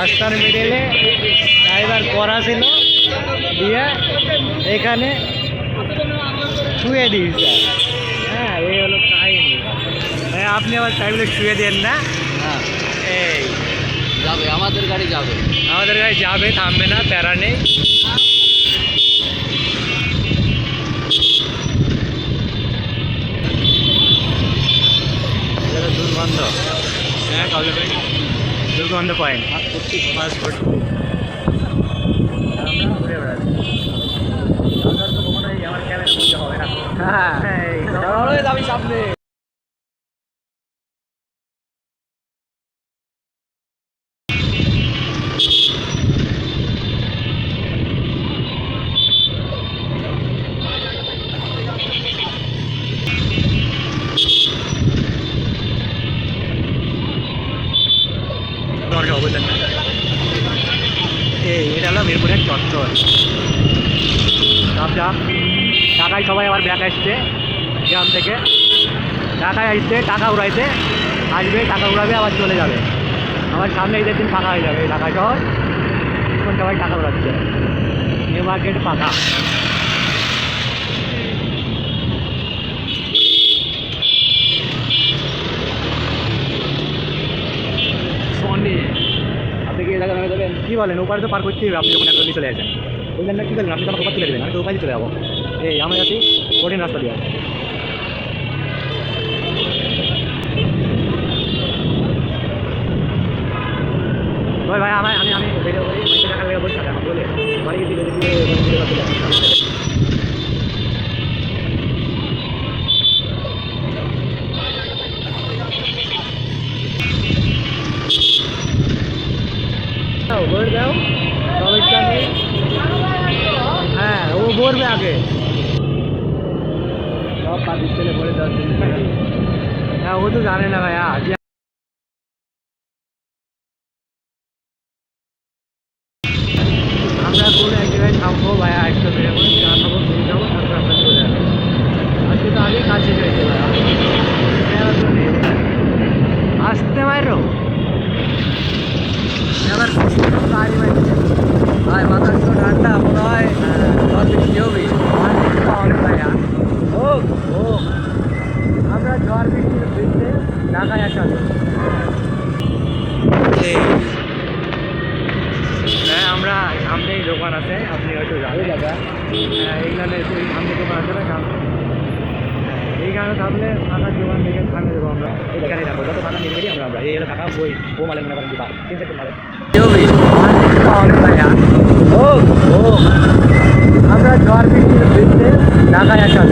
রাস্তার মিডলে ড্রাইভার করা ছিল, দিয়ে এখানে শুয়ে দিয়েছে। হ্যাঁ, এই হলো কাহিনি। হ্যাঁ, আপনি আবার চাইলে শুয়ে দেন না। হ্যাঁ, এই যাবে, আমাদের গাড়ি যাবে। আমাদের গাড়ি যাবে, থামবে না, প্যারা নেই। দুর্গন্ধ, হ্যাঁ, দুর্গন্ধ পয়েন্ট পাসপোর্ট আমার ক্যামেরা বলতে হবে না। হ্যাঁ, যাবি সামনে। এটা হলো মিরপুরের চত্বর। ঢাকায় সবাই আবার ব্যাক আসছে গ্রাম থেকে, ঢাকায় আসছে টাকা উড়াইতে, আসবে টাকা উড়াবে আবার চলে যাবে। আমার সামনে ঈদের দিন ফাঁকা হয়ে যাবে এই ঢাকা শহর। এখন সবাই টাকা উড়াচ্ছে, নিউ মার্কেট ফাঁকা। আপনি কি এই জায়গা নামে যাবেন? কী বলেন, ওপারে তো পার করতেই হবে। আপনি যখন একটা চলে আসেন বললেন না, কী বলেন, আপনি তো আমাকে ওপার তুলে দেবেন, আমি তো ওপারে চলে যাবো। এই আমরা আছি কঠিন রাস্তা দিয়ে। ভাই আমি ভিডিও করি, টাকা লেগে বসে থাকে আমার বলে বাড়ি গিয়ে ভোর দাও, সমস্যা নেই। হ্যাঁ, ও ভরবে আগে, সব পাতির ছেলে ভরে 10 দিন। হ্যাঁ, ও তো জানে না ভাইয়া। আমরা কোনো এক জায়গায় থামবো ভাইয়া, একশো বেড়ে করে চা খাবো, খেয়ে যাবো, তারপর আমরা চলে যাবো। আজকে তো আগেই কাজ শেষ হয়েছে ভাইয়া, আসতে পারো এবার গাড়ি মারছে ভাই, মাথার তো ঠান্ডা মনে হয়। ঝড় বৃষ্টি হবে ভাইয়া। ও ও আমরা ঝড় বৃষ্টির বৃষ্টি ঢাকায় আসা। হ্যাঁ, আমরা সামনেই দোকান আছে, আপনি হয়তো যাবে দাদা। এইখানে সামনে দোকান আছে না, সামনে এইখানে থাকলে ফাঁকা দোকান থেকে সামনে দেবো আমরা। এখানে যাবো যত ফাঁকা নিয়ে গেছি আমরা এই হলো ফাঁকা বই ও মালে মনে করেন দিবা 3 সেকেন্ড মালে। ও ও আমরা ঝড় বৃষ্টির বৃষ্টি ঢাকায় আসা।